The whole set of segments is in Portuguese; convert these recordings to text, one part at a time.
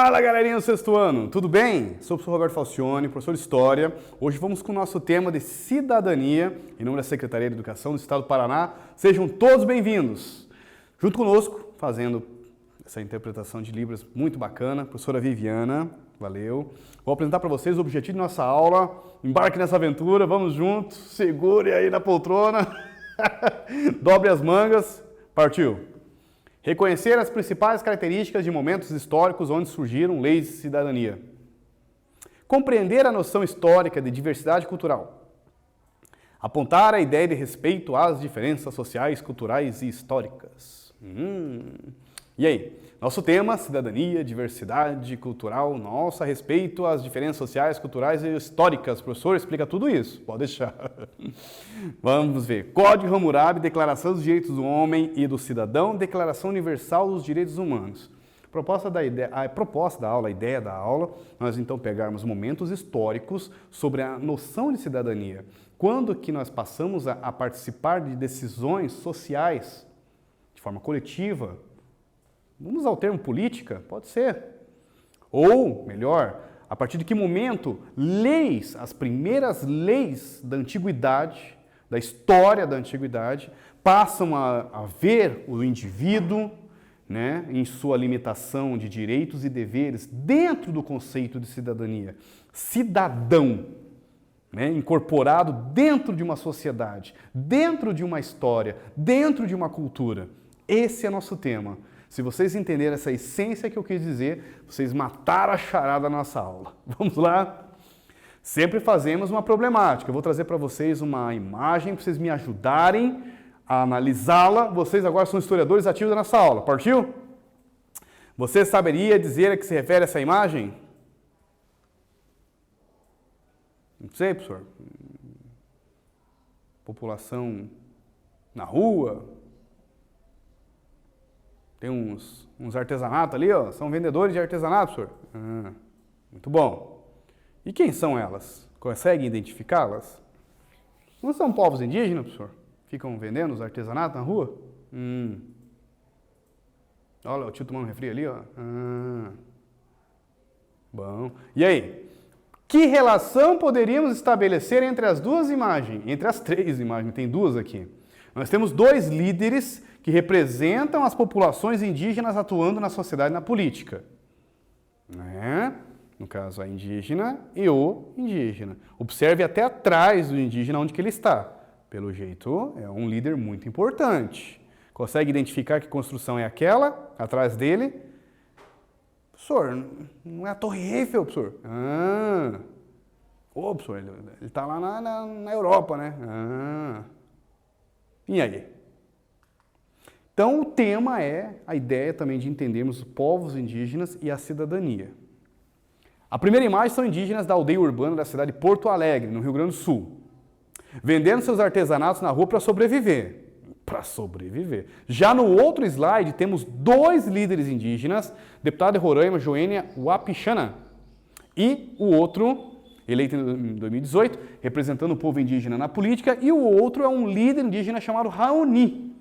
Fala, galerinha do sexto ano, tudo bem? Sou o professor Roberto Falcione, professor de História. Hoje vamos com o nosso tema de cidadania, em nome da Secretaria de Educação do Estado do Paraná. Sejam todos bem-vindos. Junto conosco, fazendo essa interpretação de Libras muito bacana, professora Viviana, valeu. Vou apresentar para vocês o objetivo de nossa aula. Embarque nessa aventura, vamos juntos, segure aí na poltrona, dobre as mangas, partiu! Reconhecer as principais características de momentos históricos onde surgiram leis de cidadania. Compreender a noção histórica de diversidade cultural. Apontar a ideia de respeito às diferenças sociais, culturais e históricas. E aí? Nosso tema, cidadania, diversidade cultural, nossa, respeito às diferenças sociais, culturais e históricas. Professor, explica tudo isso. Pode deixar. Vamos ver. Código Hammurabi, Declaração dos Direitos do Homem e do Cidadão, Declaração Universal dos Direitos Humanos. A proposta da aula, a ideia da aula, nós então pegarmos momentos históricos sobre a noção de cidadania. Quando que nós passamos a participar de decisões sociais de forma coletiva? Vamos usar o termo política? Pode ser. Ou, melhor, a partir de que momento leis, as primeiras leis da antiguidade, da história da antiguidade, passam a ver o indivíduo, né, em sua limitação de direitos e deveres dentro do conceito de cidadania. Cidadão, né, incorporado dentro de uma sociedade, dentro de uma história, dentro de uma cultura. Esse é nosso tema. Se vocês entenderem essa essência que eu quis dizer, vocês mataram a charada da nossa aula. Vamos lá? Sempre fazemos uma problemática. Eu vou trazer para vocês uma imagem para vocês me ajudarem a analisá-la. Vocês agora são historiadores ativos da nossa aula. Partiu? Você saberia dizer a que se refere essa imagem? Não sei, professor. População na rua. Tem uns artesanatos ali, ó. São vendedores de artesanato, professor. Muito bom. E quem são elas? Conseguem identificá-las? Não são povos indígenas, professor? Ficam vendendo os artesanatos na rua? Olha o tio tomando refri ali, ó. Bom. E aí? Que relação poderíamos estabelecer entre as duas imagens? Entre as três imagens, tem duas aqui. Nós temos dois líderes que representam as populações indígenas atuando na sociedade e na política. Né? No caso, a indígena e o indígena. Observe até atrás do indígena onde que ele está. Pelo jeito, é um líder muito importante. Consegue identificar que construção é aquela, atrás dele? Professor, não é a Torre Eiffel, professor. Professor, ele está lá na Europa, né? E aí? Então, o tema é a ideia também de entendermos os povos indígenas e a cidadania. A primeira imagem são indígenas da aldeia urbana da cidade de Porto Alegre, no Rio Grande do Sul, vendendo seus artesanatos na rua para sobreviver. Já no outro slide, temos dois líderes indígenas, deputado de Roraima, Joênia Wapichana, e o outro, eleito em 2018, representando o povo indígena na política, e o outro é um líder indígena chamado Raoni.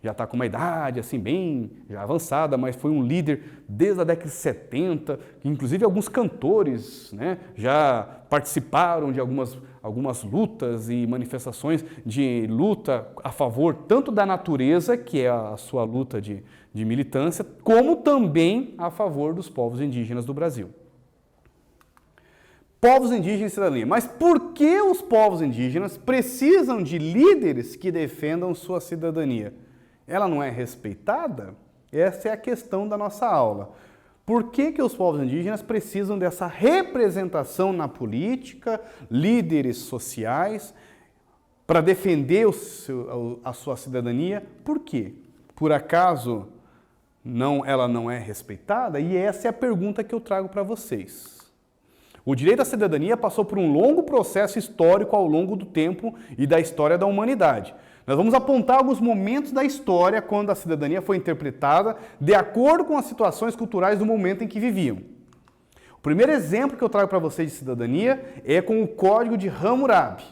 Já está com uma idade assim bem já avançada, mas foi um líder desde a década de 70, inclusive alguns cantores, né, já participaram de algumas lutas e manifestações de luta a favor tanto da natureza, que é a sua luta de militância, como também a favor dos povos indígenas do Brasil. Povos indígenas e cidadania. Mas por que os povos indígenas precisam de líderes que defendam sua cidadania? Ela não é respeitada? Essa é a questão da nossa aula. Por que os povos indígenas precisam dessa representação na política, líderes sociais, para defender a sua cidadania? Por quê? Por acaso ela não é respeitada? E essa é a pergunta que eu trago para vocês. O direito à cidadania passou por um longo processo histórico ao longo do tempo e da história da humanidade. Nós vamos apontar alguns momentos da história quando a cidadania foi interpretada de acordo com as situações culturais do momento em que viviam. O primeiro exemplo que eu trago para vocês de cidadania é com o Código de Hammurabi.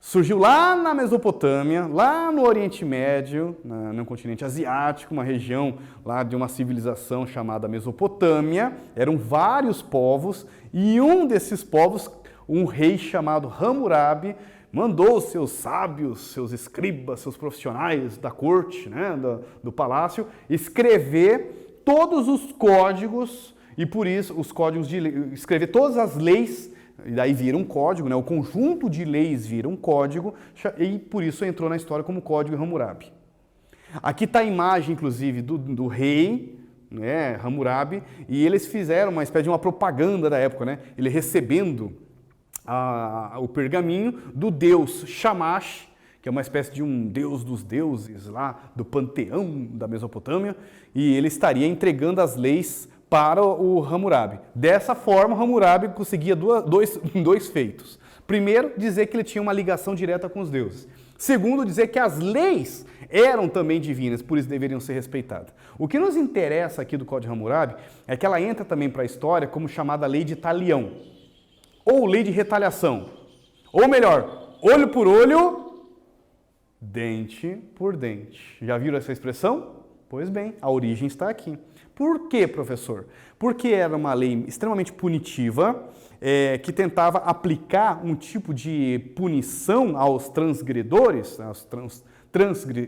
Surgiu lá na Mesopotâmia, lá no Oriente Médio, no continente asiático, uma região lá de uma civilização chamada Mesopotâmia. Eram vários povos e um desses povos, um rei chamado Hammurabi, mandou seus sábios, seus escribas, seus profissionais da corte, né, do palácio, escrever todos os códigos e por isso os códigos escrever todas as leis. E daí vira um código, né? O conjunto de leis vira um código e por isso entrou na história como Código Hammurabi. Aqui está a imagem, inclusive, do rei, né, Hammurabi, e eles fizeram uma espécie de uma propaganda da época, né? Ele recebendo o pergaminho do deus Shamash, que é uma espécie de um deus dos deuses lá do panteão da Mesopotâmia, e ele estaria entregando as leis para o Hammurabi. Dessa forma, Hammurabi conseguia dois feitos. Primeiro, dizer que ele tinha uma ligação direta com os deuses. Segundo, dizer que as leis eram também divinas, por isso deveriam ser respeitadas. O que nos interessa aqui do Código Hammurabi é que ela entra também para a história como chamada lei de talião, ou lei de retaliação. Ou melhor, olho por olho, dente por dente. Já viram essa expressão? Pois bem, a origem está aqui. Por quê, professor? Porque era uma lei extremamente punitiva, que tentava aplicar um tipo de punição aos transgredores,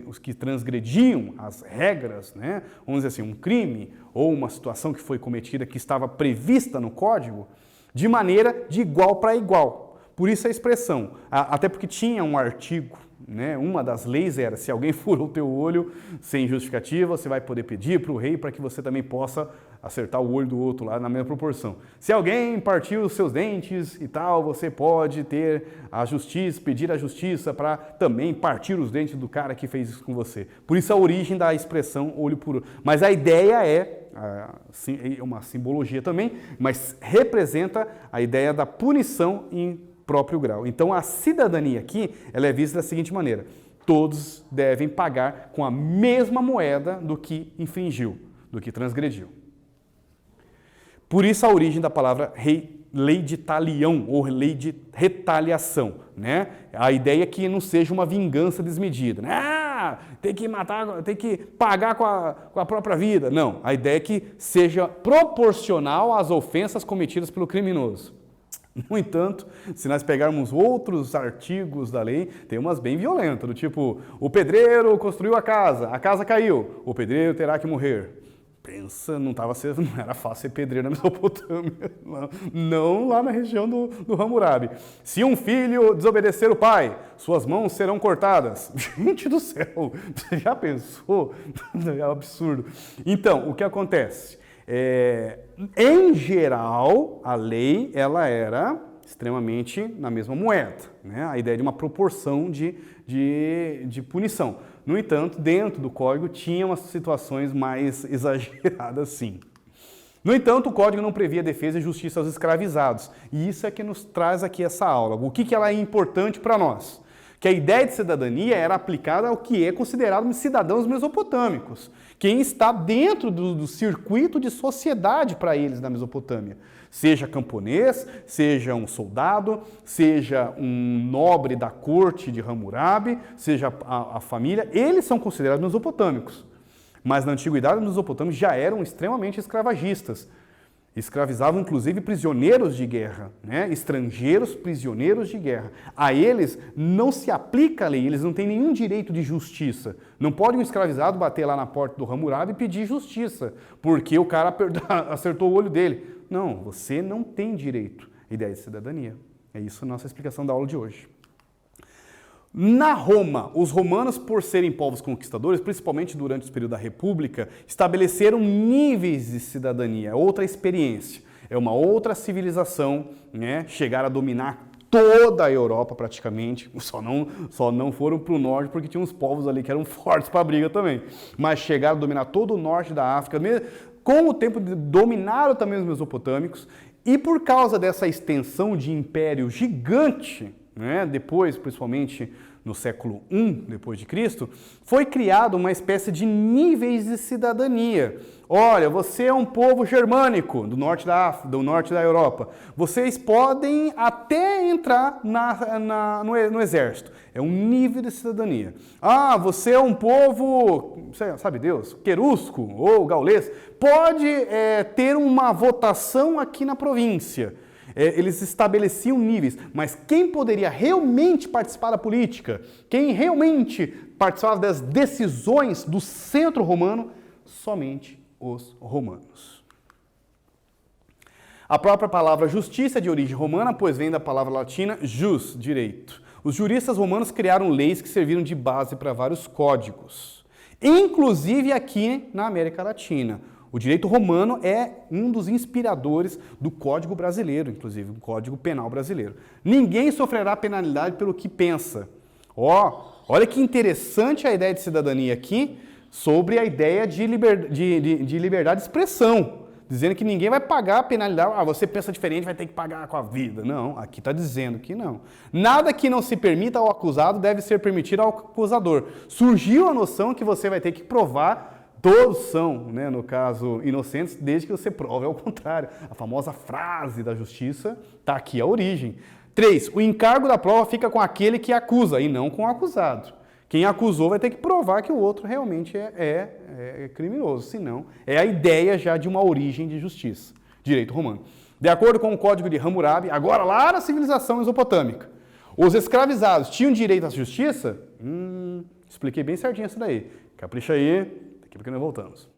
os que transgrediam as regras, né? Vamos dizer assim, um crime ou uma situação que foi cometida que estava prevista no código, de maneira de igual para igual. Por isso a expressão, até porque tinha um artigo, né? Uma das leis era, se alguém furou o teu olho sem justificativa, você vai poder pedir para o rei para que você também possa acertar o olho do outro lá na mesma proporção. Se alguém partiu os seus dentes e tal, você pode ter a justiça, pedir a justiça para também partir os dentes do cara que fez isso com você. Por isso a origem da expressão olho por olho. Mas a ideia é uma simbologia também, mas representa a ideia da punição em próprio grau. Então a cidadania aqui, ela é vista da seguinte maneira: todos devem pagar com a mesma moeda do que infringiu, do que transgrediu. Por isso a origem da palavra lei de talião ou lei de retaliação, né? A ideia é que não seja uma vingança desmedida, né? Tem que matar, tem que pagar com a própria vida. Não, a ideia é que seja proporcional às ofensas cometidas pelo criminoso. No entanto, se nós pegarmos outros artigos da lei, tem umas bem violentas, do tipo, o pedreiro construiu a casa caiu, o pedreiro terá que morrer. Pensa, não era fácil ser pedreiro na Mesopotâmia, não lá na região do Hammurabi. Se um filho desobedecer o pai, suas mãos serão cortadas. Gente do céu, você já pensou? É um absurdo. Então, o que acontece? Em geral, a lei ela era extremamente na mesma moeda, né? A ideia de uma proporção de punição. No entanto, dentro do código tinha umas situações mais exageradas, sim. No entanto, o código não previa defesa e justiça aos escravizados. E isso é que nos traz aqui essa aula. O que ela é importante para nós? Que a ideia de cidadania era aplicada ao que é considerado cidadãos mesopotâmicos, quem está dentro do circuito de sociedade para eles na Mesopotâmia. Seja camponês, seja um soldado, seja um nobre da corte de Hammurabi, seja a família, eles são considerados mesopotâmicos. Mas na antiguidade, os mesopotâmicos já eram extremamente escravagistas. Escravizavam, inclusive, prisioneiros de guerra, né? Estrangeiros prisioneiros de guerra. A eles não se aplica a lei, eles não têm nenhum direito de justiça. Não pode um escravizado bater lá na porta do Hammurabi e pedir justiça, porque o cara acertou o olho dele. Não, você não tem direito. Ideia de cidadania. É isso a nossa explicação da aula de hoje. Na Roma, os romanos, por serem povos conquistadores, principalmente durante o período da República, estabeleceram níveis de cidadania, outra experiência. É uma outra civilização, né? Chegaram a dominar toda a Europa praticamente, só não foram para o norte porque tinha uns povos ali que eram fortes para a briga também, mas chegaram a dominar todo o norte da África, com o tempo dominaram também os mesopotâmicos, e por causa dessa extensão de império gigante, né, depois, principalmente no século I depois de Cristo, foi criado uma espécie de níveis de cidadania. Olha, você é um povo germânico do norte da Europa. Vocês podem até entrar no exército. É um nível de cidadania. Ah, você é um povo, sabe Deus, querusco ou gaulês. Pode ter uma votação aqui na província. Eles estabeleciam níveis, mas quem poderia realmente participar da política, quem realmente participava das decisões do centro romano, somente os romanos. A própria palavra justiça é de origem romana, pois vem da palavra latina jus, direito. Os juristas romanos criaram leis que serviram de base para vários códigos, inclusive aqui na América Latina. O direito romano é um dos inspiradores do Código Brasileiro, inclusive, o Código Penal Brasileiro. Ninguém sofrerá penalidade pelo que pensa. Olha que interessante a ideia de cidadania aqui, sobre a ideia de liberdade de expressão, dizendo que ninguém vai pagar a penalidade. Ah, você pensa diferente, vai ter que pagar com a vida. Não, aqui está dizendo que não. Nada que não se permita ao acusado deve ser permitido ao acusador. Surgiu a noção que você vai ter que provar. Todos são, né, no caso, inocentes, desde que você prove ao contrário. A famosa frase da justiça está aqui a origem. 3. O encargo da prova fica com aquele que acusa e não com o acusado. Quem acusou vai ter que provar que o outro realmente é criminoso, senão é a ideia já de uma origem de justiça, direito romano. De acordo com o Código de Hammurabi, agora lá na civilização mesopotâmica, os escravizados tinham direito à justiça? Expliquei bem certinho isso daí. Capricha aí. Daqui a pouco nós voltamos.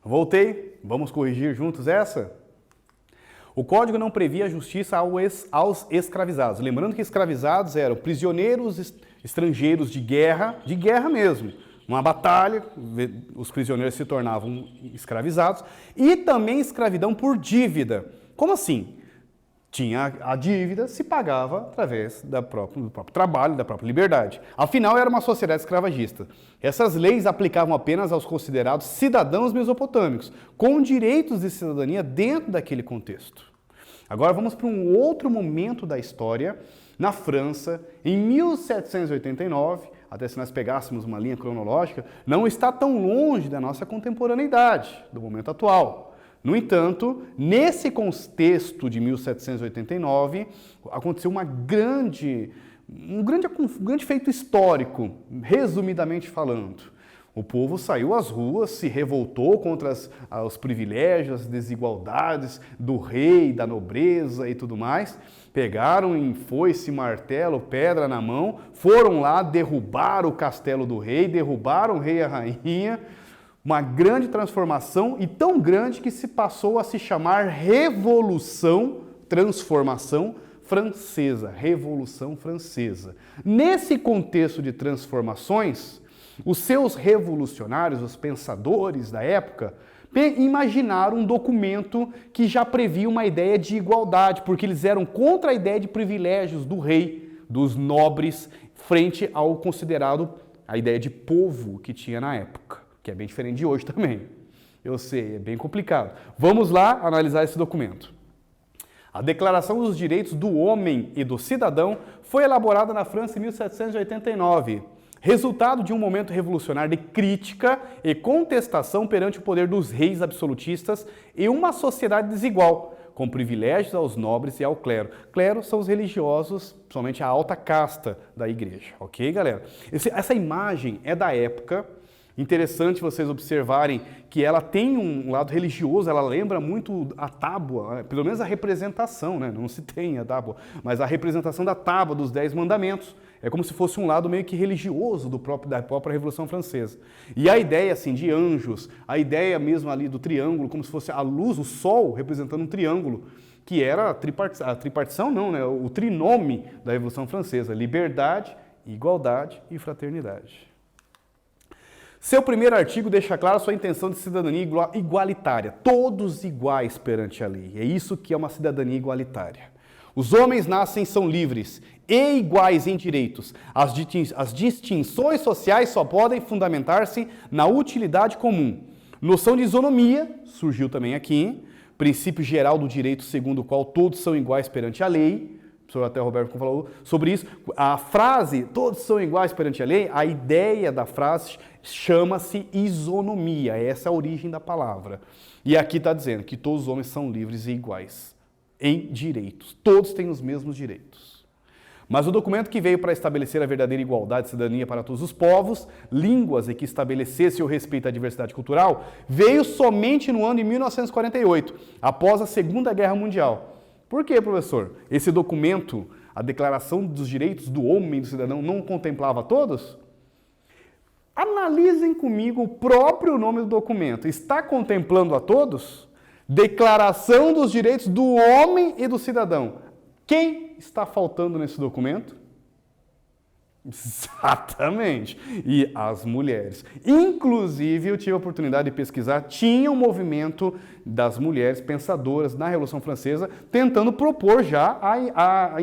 Voltei, vamos corrigir juntos essa? O Código não previa justiça aos escravizados. Lembrando que escravizados eram prisioneiros estrangeiros de guerra mesmo. Uma batalha, os prisioneiros se tornavam escravizados. E também escravidão por dívida. Como assim? Tinha a dívida, se pagava através do próprio trabalho, da própria liberdade. Afinal, era uma sociedade escravagista. Essas leis aplicavam apenas aos considerados cidadãos mesopotâmicos, com direitos de cidadania dentro daquele contexto. Agora vamos para um outro momento da história, na França, em 1789, até se nós pegássemos uma linha cronológica, não está tão longe da nossa contemporaneidade, do momento atual. No entanto, nesse contexto de 1789, aconteceu um grande feito histórico, resumidamente falando. O povo saiu às ruas, se revoltou contra os privilégios, as desigualdades do rei, da nobreza e tudo mais. Pegaram em foice, martelo, pedra na mão, foram lá derrubar o castelo do rei, derrubaram o rei e a rainha. Uma grande transformação e tão grande que se passou a se chamar Transformação Francesa. Revolução Francesa. Nesse contexto de transformações, os seus revolucionários, os pensadores da época, imaginaram um documento que já previa uma ideia de igualdade, porque eles eram contra a ideia de privilégios do rei, dos nobres, frente ao considerado a ideia de povo que tinha na época. Que é bem diferente de hoje também. Eu sei, é bem complicado. Vamos lá analisar esse documento. A Declaração dos Direitos do Homem e do Cidadão foi elaborada na França em 1789, resultado de um momento revolucionário de crítica e contestação perante o poder dos reis absolutistas e uma sociedade desigual, com privilégios aos nobres e ao clero. Clero são os religiosos, somente a alta casta da igreja. Ok, galera? Essa imagem é da época. Interessante vocês observarem que ela tem um lado religioso, ela lembra muito a tábua, pelo menos a representação, né? Não se tem a tábua, mas a representação da tábua dos 10 mandamentos. É como se fosse um lado meio que religioso da própria Revolução Francesa. E a ideia assim, de anjos, a ideia mesmo ali do triângulo, como se fosse a luz, o sol representando um triângulo, que era a tripartição, não, né? O trinome da Revolução Francesa: liberdade, igualdade e fraternidade. Seu primeiro artigo deixa clara sua intenção de cidadania igualitária, todos iguais perante a lei. É isso que é uma cidadania igualitária. Os homens nascem são livres e iguais em direitos. As distinções sociais só podem fundamentar-se na utilidade comum. Noção de isonomia surgiu também aqui, princípio geral do direito segundo o qual todos são iguais perante a lei. O professor até Roberto falou sobre isso. A frase, todos são iguais perante a lei, a ideia da frase chama-se isonomia, essa é a origem da palavra. E aqui está dizendo que todos os homens são livres e iguais em direitos, todos têm os mesmos direitos. Mas o documento que veio para estabelecer a verdadeira igualdade e cidadania para todos os povos, línguas e que estabelecesse o respeito à diversidade cultural, veio somente no ano de 1948, após a Segunda Guerra Mundial. Por quê, professor? Esse documento, a Declaração dos Direitos do Homem e do Cidadão, não contemplava todos? Analisem comigo o próprio nome do documento. Está contemplando a todos? Declaração dos Direitos do Homem e do Cidadão. Quem está faltando nesse documento? Exatamente. E as mulheres. Inclusive, eu tive a oportunidade de pesquisar, tinha um movimento das mulheres pensadoras na Revolução Francesa tentando propor já a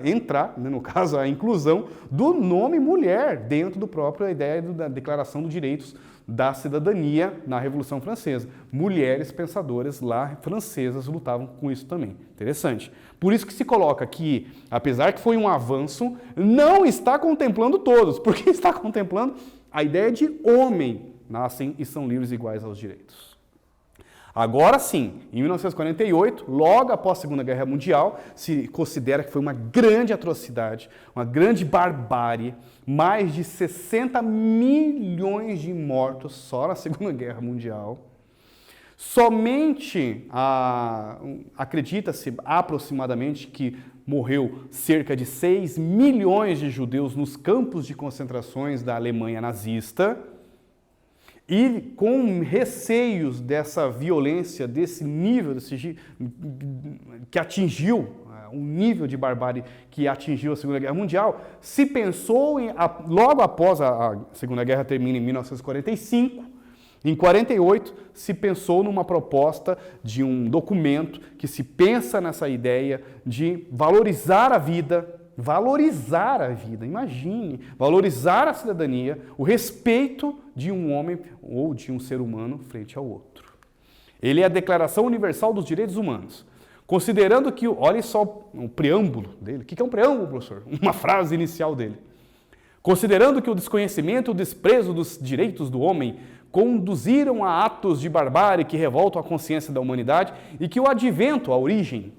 entrar, no caso, a inclusão do nome mulher dentro do próprio ideia da Declaração dos Direitos da Cidadania na Revolução Francesa. Mulheres pensadoras lá francesas lutavam com isso também. Interessante. Por isso que se coloca que, apesar que foi um avanço, não está contemplando todos, porque está contemplando a ideia de homem, nascem e são livres iguais aos direitos. Agora sim, em 1948, logo após a Segunda Guerra Mundial, se considera que foi uma grande atrocidade, uma grande barbárie, mais de 60 milhões de mortos só na Segunda Guerra Mundial. Somente, acredita-se aproximadamente que morreu cerca de 6 milhões de judeus nos campos de concentrações da Alemanha nazista. E com receios dessa violência, desse nível, que atingiu, um nível de barbárie que atingiu a Segunda Guerra Mundial, se pensou, logo após a Segunda Guerra termina em 1945, em 48, se pensou numa proposta de um documento que se pensa nessa ideia de valorizar a vida, imagine, valorizar a cidadania, o respeito de um homem ou de um ser humano frente ao outro. Ele é a Declaração Universal dos Direitos Humanos. Considerando que, olha só o preâmbulo dele. O que é um preâmbulo, professor? Uma frase inicial dele. Considerando que o desconhecimento e o desprezo dos direitos do homem conduziram a atos de barbárie que revoltam a consciência da humanidade e que o advento, a origem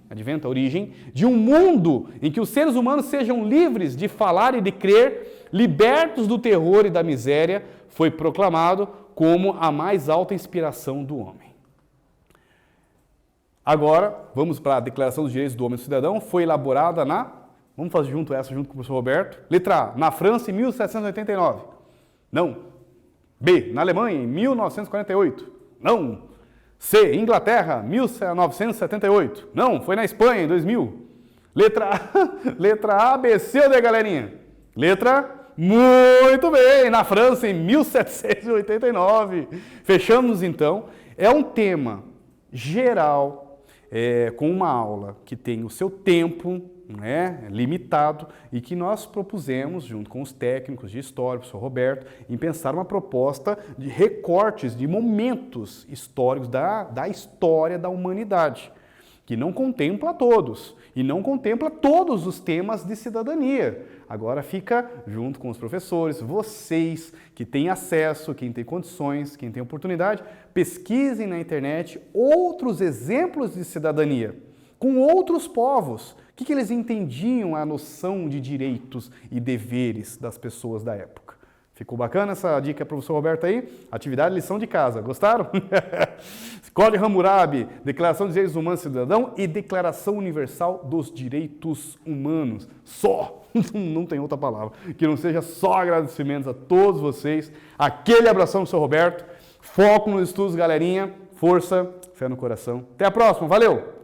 de um mundo em que os seres humanos sejam livres de falar e de crer, libertos do terror e da miséria, foi proclamado como a mais alta inspiração do homem. Agora, vamos para a Declaração dos Direitos do Homem e do Cidadão, foi elaborada vamos fazer junto com o professor Roberto, letra A, na França em 1789. Não. B, na Alemanha, em 1948. Não. C, Inglaterra, 1978. Não, foi na Espanha, em 2000. Letra A, B, C ou D, galerinha? Muito bem, na França, em 1789. Fechamos, então. É um tema geral, com uma aula que tem o seu tempo, limitado, e que nós propusemos, junto com os técnicos de história, o professor Roberto, em pensar uma proposta de recortes de momentos históricos da história da humanidade, que não contempla todos, e não contempla todos os temas de cidadania. Agora fica junto com os professores, vocês que têm acesso, quem tem condições, quem tem oportunidade, pesquisem na internet outros exemplos de cidadania, com outros povos. O que eles entendiam a noção de direitos e deveres das pessoas da época? Ficou bacana essa dica, professor Roberto, aí? Atividade, lição de casa. Gostaram? Código Hammurabi, Declaração dos Direitos Humanos e Cidadão e Declaração Universal dos Direitos Humanos. Só! Não tem outra palavra. Que não seja só agradecimentos a todos vocês. Aquele abração, professor Roberto. Foco nos estudos, galerinha. Força, fé no coração. Até a próxima. Valeu!